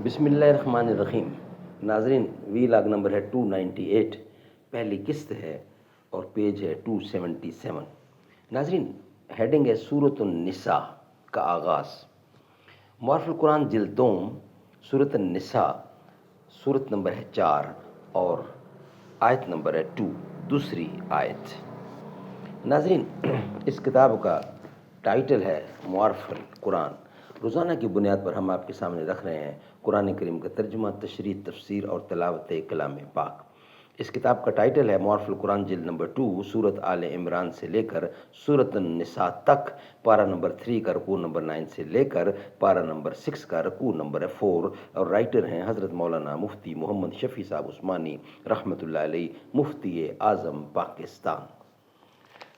بسم اللہ الرحمن الرحیم۔ ناظرین، وی لاگ نمبر ہے 298، پہلی قسط ہے اور پیج ہے 277۔ ناظرین، ہیڈنگ ہے سورۃ النساء کا آغاز۔ معارف القرآن جلد دوم، سورۃ النساء، سورت نمبر ہے 4 اور آیت نمبر ہے 2، دوسری آیت۔ ناظرین، اس کتاب کا ٹائٹل ہے معارف القرآن۔ روزانہ کی بنیاد پر ہم آپ کے سامنے رکھ رہے ہیں قرآن کریم کا ترجمہ، تشریح، تفسیر اور تلاوت کلام پاک۔ اس کتاب کا ٹائٹل ہے معارف القرآن جلد نمبر 2، سورت آل عمران سے لے کر سورت النساء تک، پارہ نمبر 3 کا رکوع نمبر 9 سے لے کر پارہ نمبر 6 کا رکوع نمبر 4، اور رائٹر ہیں حضرت مولانا مفتی محمد شفیع صاحب عثمانی رحمۃ اللہ علیہ، مفتی اعظم پاکستان۔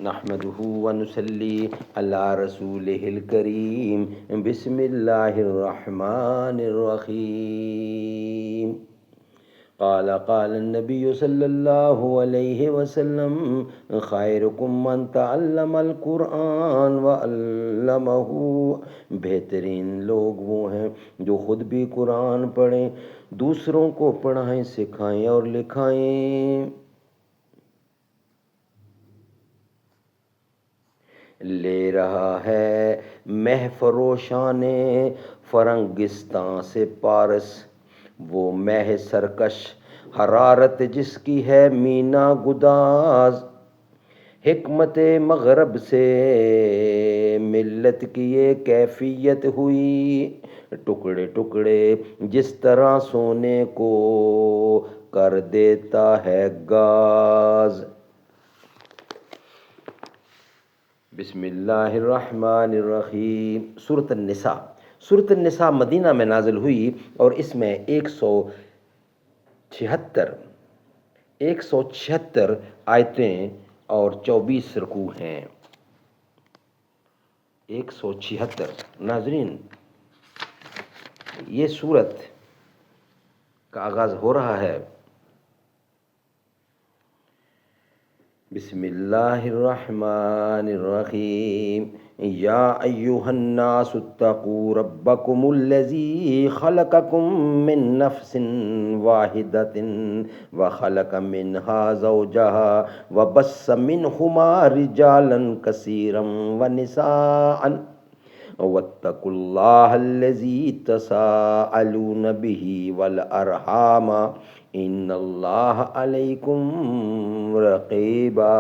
نحمده ونصلي على رسوله الكريم، بسم الله الرحمن الرحيم۔ قال النبي صلى الله عليه وسلم: خيركم من تعلم القرآن وعلمه۔ بہترین لوگ وہ ہیں جو خود بھی قرآن پڑھیں، دوسروں کو پڑھائیں، سکھائیں اور لکھائیں۔ لے رہا ہے مہ فروشان فرنگستان سے پارس، وہ مہ سرکش حرارت جس کی ہے مینا گداز۔ حکمت مغرب سے ملت کی یہ کیفیت ہوئی، ٹکڑے ٹکڑے جس طرح سونے کو کر دیتا ہے گاز۔ بسم اللہ الرحمن الرحیم۔ سورۃ النساء۔ سورۃ النساء مدینہ میں نازل ہوئی اور اس میں 176 آیتیں اور 24 رکوع ہیں۔ 176۔ ناظرین، یہ سورت کا آغاز ہو رہا ہے بسم اللہ الرحمن الرحیم۔ یا ایہا الناس اتقوا ربکم الذی خلقکم من نفس واحدۃ وخلق منہا زوجہا وبث منہما رجالا کثیرا ونساء واتقوا اللہ الذی تساءلون بہ والارحام ان اللہ علیکم رقیبا۔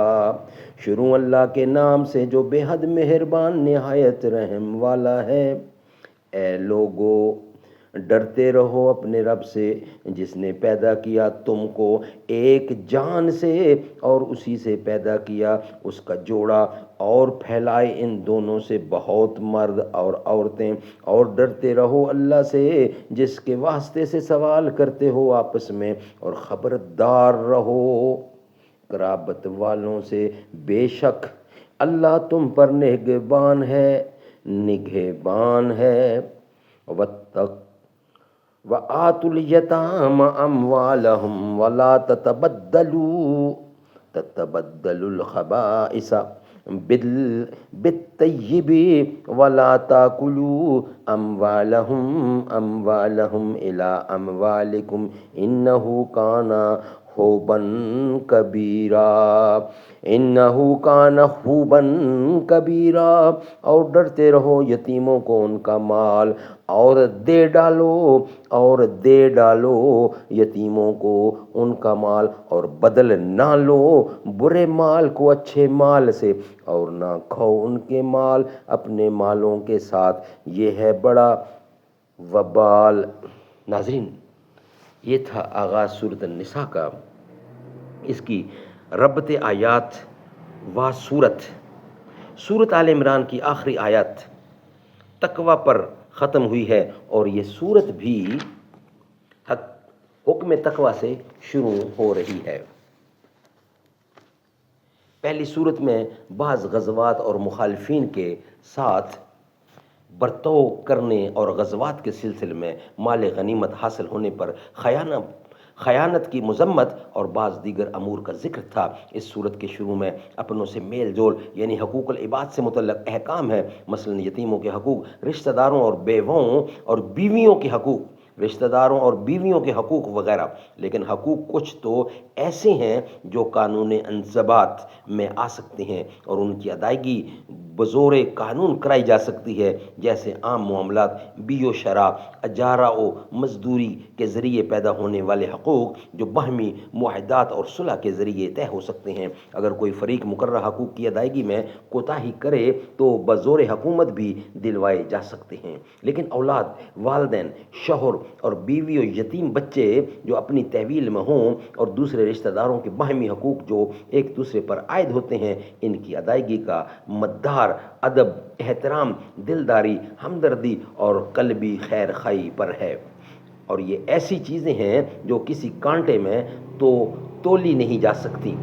شروع اللہ کے نام سے جو بے حد مہربان نہایت رحم والا ہے۔ اے لوگو، ڈرتے رہو اپنے رب سے جس نے پیدا کیا تم کو ایک جان سے اور اسی سے پیدا کیا اس کا جوڑا، اور پھیلائے ان دونوں سے بہت مرد اور عورتیں، اور ڈرتے رہو اللہ سے جس کے واسطے سے سوال کرتے ہو آپس میں، اور خبردار رہو قرابت والوں سے، بے شک اللہ تم پر نگہبان ہے۔ وَآتُوا الْيَتَامَ أَمْوَالَهُمْ وَلَا تَتَبَدَّلُوا الْخَبَائِثَ بِالطَّيِّبِ وَلَا تَأْكُلُوا أَمْوَالَهُمْ إِلَىٰ أَمْوَالِكُمْ إِنَّهُ كَانَ حُوبًا کبیرا۔ اور ڈرتے رہو یتیموں کو ان کا مال، اور دے ڈالو یتیموں کو ان کا مال، اور بدل نہ لو برے مال کو اچھے مال سے، اور نہ کھو ان کے مال اپنے مالوں کے ساتھ، یہ ہے بڑا وبال۔ ناظرین، یہ تھا آغاز سورۃ النساء کا۔ اس کی ربط آیات و سورت آل عمران کی آخری آیت تقوی پر ختم ہوئی ہے، اور یہ سورت بھی حکم تقوی سے شروع ہو رہی ہے۔ پہلی سورت میں بعض غزوات اور مخالفین کے ساتھ برتاؤ کرنے اور غزوات کے سلسلے میں مال غنیمت حاصل ہونے پر خیانت کی مذمت اور بعض دیگر امور کا ذکر تھا۔ اس صورت کے شروع میں اپنوں سے میل جول یعنی حقوق العباد سے متعلق احکام ہے، مثلا یتیموں کے حقوق، رشتہ داروں اور بیووں اور بیویوں کے حقوق، رشتہ داروں اور بیویوں کے حقوق وغیرہ، لیکن حقوق کچھ تو ایسے ہیں جو قانون انضباط میں آ سکتے ہیں اور ان کی ادائیگی بزور قانون کرائی جا سکتی ہے، جیسے عام معاملات، بیع و شراء، اجارہ و مزدوری کے ذریعے پیدا ہونے والے حقوق جو باہمی معاہدات اور صلح کے ذریعے طے ہو سکتے ہیں۔ اگر کوئی فریق مقررہ حقوق کی ادائیگی میں کوتاہی کرے تو بزور حکومت بھی دلوائے جا سکتے ہیں، لیکن اولاد، والدین، شوہر اور بیوی و یتیم بچے جو اپنی تحویل میں ہوں اور دوسرے رشتہ داروں کے باہمی حقوق جو ایک دوسرے پر عائد ہوتے ہیں، ان کی ادائیگی کا مدار ادب، احترام، دلداری، ہمدردی اور قلبی خیر خواہی پر ہے، اور یہ ایسی چیزیں ہیں جو کسی کانٹے میں تو تولی نہیں جا سکتی،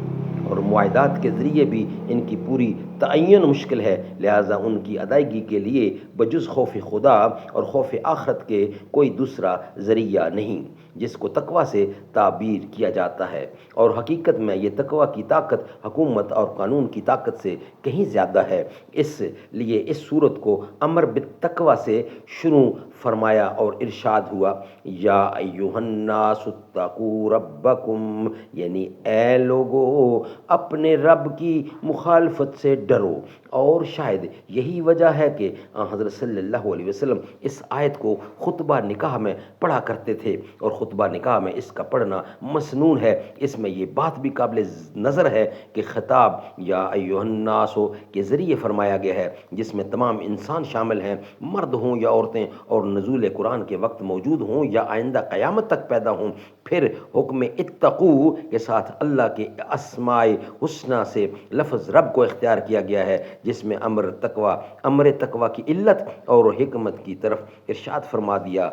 اور معاہدات کے ذریعے بھی ان کی پوری تعین مشکل ہے، لہٰذا ان کی ادائیگی کے لیے بجز خوف خدا اور خوف آخرت کے کوئی دوسرا ذریعہ نہیں، جس کو تقویٰ سے تعبیر کیا جاتا ہے، اور حقیقت میں یہ تقویٰ کی طاقت حکومت اور قانون کی طاقت سے کہیں زیادہ ہے۔ اس لیے اس صورت کو امر بالتقویٰ سے شروع فرمایا اور ارشاد ہوا، یا ایہا الناس اتقوا ربکم، یعنی اے لوگو اپنے رب کی مخالفت سے ڈرو، اور شاید یہی وجہ ہے کہ حضرت صلی اللہ علیہ وسلم اس آیت کو خطبہ نکاح میں پڑھا کرتے تھے، اور خطبہ نکاح میں اس کا پڑھنا مسنون ہے۔ اس میں یہ بات بھی قابل نظر ہے کہ خطاب یا ایھا الناس کے ذریعے فرمایا گیا ہے، جس میں تمام انسان شامل ہیں، مرد ہوں یا عورتیں، اور نزول قرآن کے وقت موجود ہوں یا آئندہ قیامت تک پیدا ہوں۔ پھر حکم اتقو کے ساتھ اللہ کے اسماء حسنی سے لفظ رب کو اختیار کیا گیا ہے، جس میں امر تقوی کی علت اور حکمت کی طرف ارشاد فرما دیا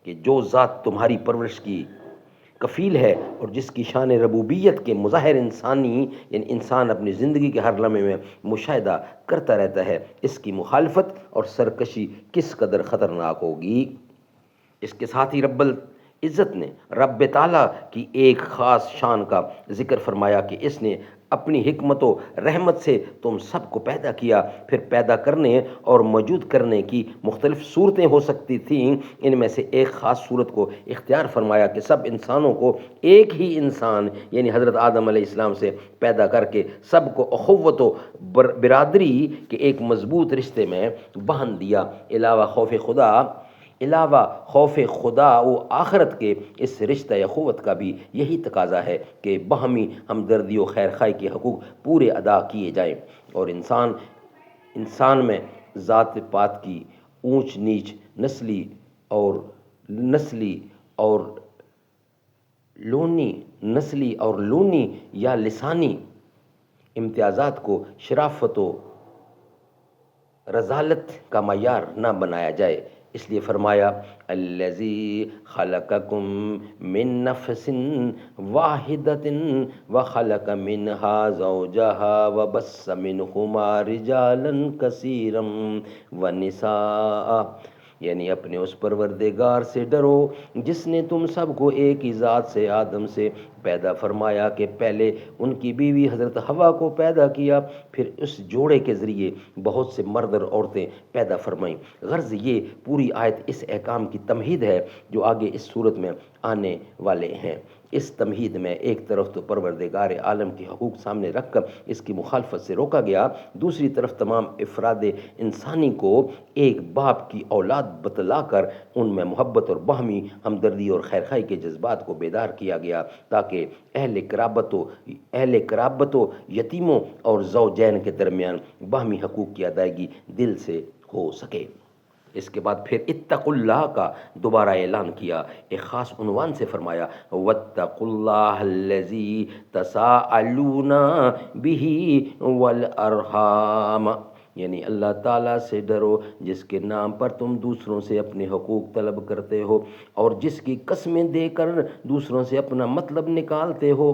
کہ جو ذات تمہاری پرورش کی کفیل ہے اور جس کی شان ربوبیت کے مظاہر یعنی انسان اپنی زندگی کے ہر لمحے میں مشاہدہ کرتا رہتا ہے، اس کی مخالفت اور سرکشی کس قدر خطرناک ہوگی۔ اس کے ساتھ ہی رب العزت نے رب تعالیٰ کی ایک خاص شان کا ذکر فرمایا کہ اس نے اپنی حکمت و رحمت سے تم سب کو پیدا کیا، پھر پیدا کرنے اور موجود کرنے کی مختلف صورتیں ہو سکتی تھیں، ان میں سے ایک خاص صورت کو اختیار فرمایا کہ سب انسانوں کو ایک ہی انسان یعنی حضرت آدم علیہ السلام سے پیدا کر کے سب کو اخوت و برادری کے ایک مضبوط رشتے میں باندھ دیا۔ علاوہ خوف خدا و آخرت کے اس رشتہ اخوت کا بھی یہی تقاضا ہے کہ باہمی ہمدردی و خیرخواہی کے حقوق پورے ادا کیے جائیں، اور انسان میں ذات پات کی اونچ نیچ، نسلی اور لونی یا لسانی امتیازات کو شرافت و رذالت کا معیار نہ بنایا جائے۔ اس لیے فرمایا، الذی خلقکم من نفس واحدۃ وخلق منها زوجها وبث منہما رجالا کثیرا ونساء، یعنی اپنے اس پروردگار سے ڈرو جس نے تم سب کو ایک ہی ذات سے آدم سے پیدا فرمایا کہ پہلے ان کی بیوی حضرت حوا کو پیدا کیا، پھر اس جوڑے کے ذریعے بہت سے مرد اور عورتیں پیدا فرمائیں۔ غرض یہ پوری آیت اس احکام کی تمہید ہے جو آگے اس صورت میں آنے والے ہیں۔ اس تمہید میں ایک طرف تو پروردگار عالم کے حقوق سامنے رکھ کر اس کی مخالفت سے روکا گیا، دوسری طرف تمام افراد انسانی کو ایک باپ کی اولاد بتلا کر ان میں محبت اور باہمی ہمدردی اور خیرخواہی کے جذبات کو بیدار کیا گیا، تاکہ اہل قرابت و یتیموں اور زوجین کے درمیان باہمی حقوق کی ادائیگی دل سے ہو سکے۔ اس کے بعد پھر اتقوا اللہ کا دوبارہ اعلان کیا، ایک خاص عنوان سے فرمایا، واتقوا اللہ الذی تساءلون بہ والارحام، یعنی اللہ تعالیٰ سے ڈرو جس کے نام پر تم دوسروں سے اپنے حقوق طلب کرتے ہو اور جس کی قسمیں دے کر دوسروں سے اپنا مطلب نکالتے ہو۔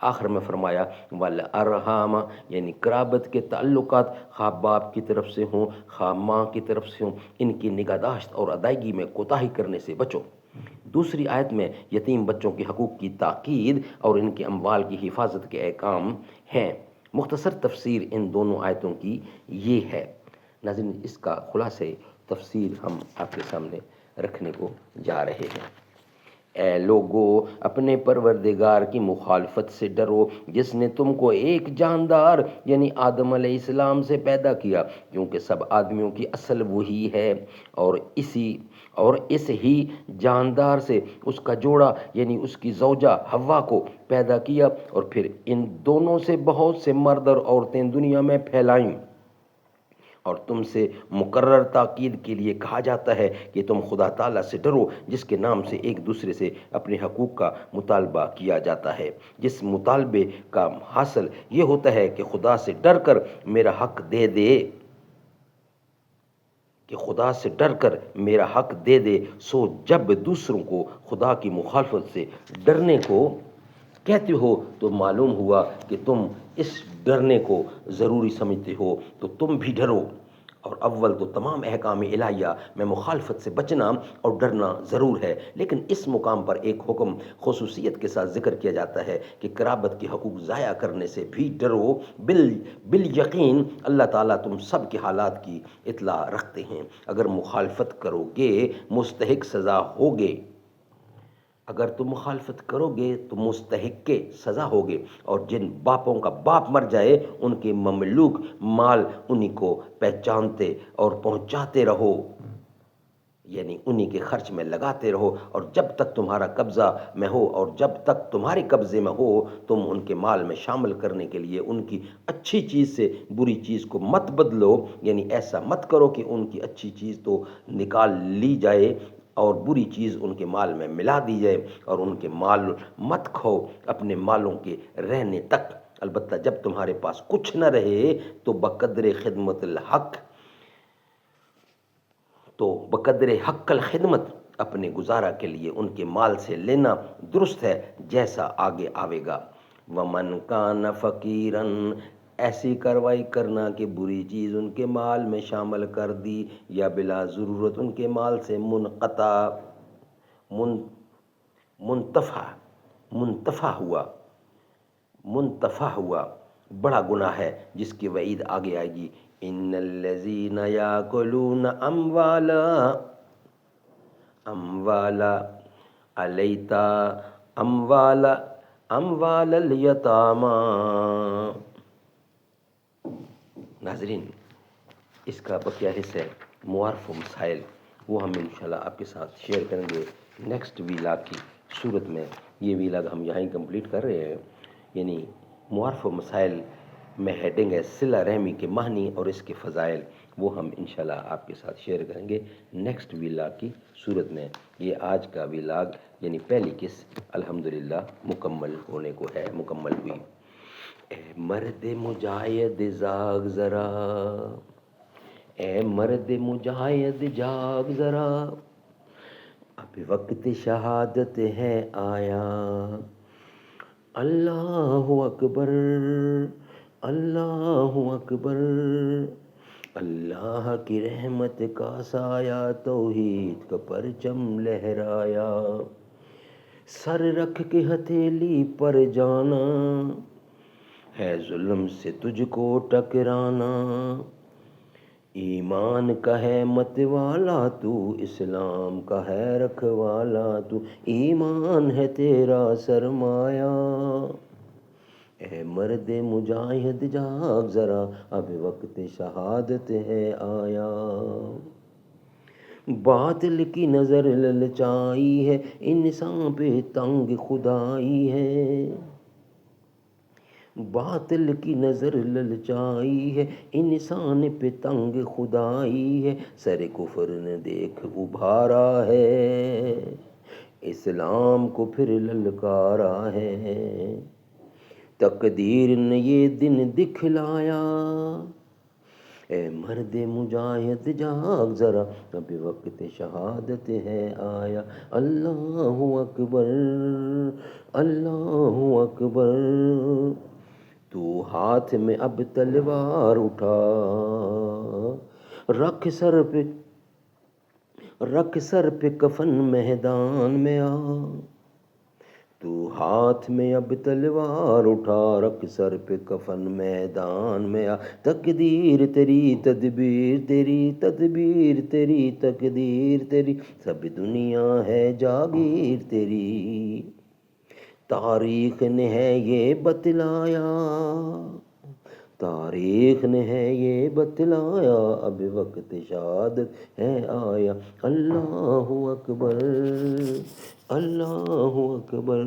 آخر میں فرمایا والارحام، یعنی قرابت کے تعلقات خواہ باپ کی طرف سے ہوں خواہ ماں کی طرف سے ہوں، ان کی نگہداشت اور ادائیگی میں کوتاہی کرنے سے بچو۔ دوسری آیت میں یتیم بچوں کے حقوق کی تاکید اور ان کے اموال کی حفاظت کے احکام ہیں۔ مختصر تفسیر ان دونوں آیتوں کی یہ ہے۔ ناظرین، اس کا خلاصہ تفسیر ہم آپ کے سامنے رکھنے کو جا رہے ہیں۔ اے لوگو، اپنے پروردگار کی مخالفت سے ڈرو جس نے تم کو ایک جاندار یعنی آدم علیہ السلام سے پیدا کیا، کیونکہ سب آدمیوں کی اصل وہی ہے، اور اس ہی جاندار سے اس کا جوڑا یعنی اس کی زوجہ حوا کو پیدا کیا، اور پھر ان دونوں سے بہت سے مرد اور عورتیں دنیا میں پھیلائیں۔ اور تم سے مقرر تاکید کے لیے کہا جاتا ہے کہ تم خدا تعالیٰ سے ڈرو جس کے نام سے ایک دوسرے سے اپنے حقوق کا مطالبہ کیا جاتا ہے، جس مطالبے کا حاصل یہ ہوتا ہے کہ خدا سے ڈر کر میرا حق دے دے، سو جب دوسروں کو خدا کی مخالفت سے ڈرنے کو کہتے ہو تو معلوم ہوا کہ تم اس ڈرنے کو ضروری سمجھتے ہو، تو تم بھی ڈرو۔ اور اول تو تمام احکام الہیہ میں مخالفت سے بچنا اور ڈرنا ضرور ہے، لیکن اس مقام پر ایک حکم خصوصیت کے ساتھ ذکر کیا جاتا ہے کہ قرابت کے حقوق ضائع کرنے سے بھی ڈرو۔ بالیقین اللہ تعالیٰ تم سب کے حالات کی اطلاع رکھتے ہیں۔ اگر مخالفت کرو گے مستحق سزا ہوگے، تو مستحق کے سزا ہوگے، اور جن باپوں کا باپ مر جائے ان کے مملوک مال انہی کو پہچانتے اور پہنچاتے رہو، یعنی انہی کے خرچ میں لگاتے رہو، اور جب تک تمہارے قبضے میں ہو تم ان کے مال میں شامل کرنے کے لیے ان کی اچھی چیز سے بری چیز کو مت بدلو، یعنی ایسا مت کرو کہ ان کی اچھی چیز تو نکال لی جائے اور بری چیز ان کے مال میں ملا دی جائے، اور ان کے مال مت کھو اپنے مالوں کے رہنے تک، البتہ جب تمہارے پاس کچھ نہ رہے تو بقدر حق الخدمت اپنے گزارا کے لیے ان کے مال سے لینا درست ہے، جیسا آگے آوے گا۔ وَمَنْ كَانَ فَقِيرًا، ایسی کارروائی کرنا کہ بری چیز ان کے مال میں شامل کر دی یا بلا ضرورت ان کے مال سے منتفع ہوا، بڑا گناہ ہے جس کی وعید آگے آئے گی۔ ان الذین یاکلون اموال الیتامی، ناظرین اس کا بقیہ حصہ ہے معارف و مسائل، وہ ہم انشاءاللہ آپ کے ساتھ شیئر کریں گے نیکسٹ ویلاگ کی صورت میں۔ یہ ویلاگ ہم یہاں ہی کمپلیٹ کر رہے ہیں، یعنی معارف و مسائل میں ہیڈنگ ہے صلہ رحمی کے معنی اور اس کے فضائل، وہ ہم انشاءاللہ آپ کے ساتھ شیئر کریں گے نیکسٹ ویلاگ کی صورت میں۔ یہ آج کا ویلاگ یعنی پہلی قسط الحمدللہ مکمل ہوئی۔ اے مرد مجاہد جاگ ذرا، اے مرد مجاہد جاگ ذرا، اب وقت شہادت ہے آیا، اللہ اکبر اللہ اکبر، اللہ کی رحمت کا سایہ توحید کا پرچم لہرایا، سر رکھ کے ہتھیلی پر جانا ہے ظلم سے تجھ کو ٹکرانا، ایمان کا ہے مت والا تو، اسلام کا ہے رکھوالا تو، ایمان ہے تیرا سرمایہ، اے مرد مجاہد جاگ ذرا، اب وقت شہادت ہے آیا، باطل کی نظر للچائی ہے انسان پہ تنگ خدائی ہے، باطل کی نظر للچائی ہے انسان پہ تنگ خدائی ہے، سر کفر نے دیکھ ابھارا ہے، اسلام کو پھر للکارا ہے، تقدیر نے یہ دن دکھلایا، اے مرد مجاہد جاگ ذرا، اب وقت شہادت ہے آیا، اللہ اکبر اللہ اکبر، تو ہاتھ میں اب تلوار اٹھا، رکھ سر پہ کفن میدان میں آ، تو ہاتھ میں اب تلوار اٹھا رکھ سر پہ کفن میدان میں آ، تقدیر تیری تدبیر تیری تدبیر تیری تقدیر تیری، سب دنیا ہے جاگیر تیری، تاریخ نے ہے یہ بتلایا، تاریخ نے ہے یہ بتلایا، اب وقت شہادت ہے آیا، اللہ اکبر، اللہ اکبر۔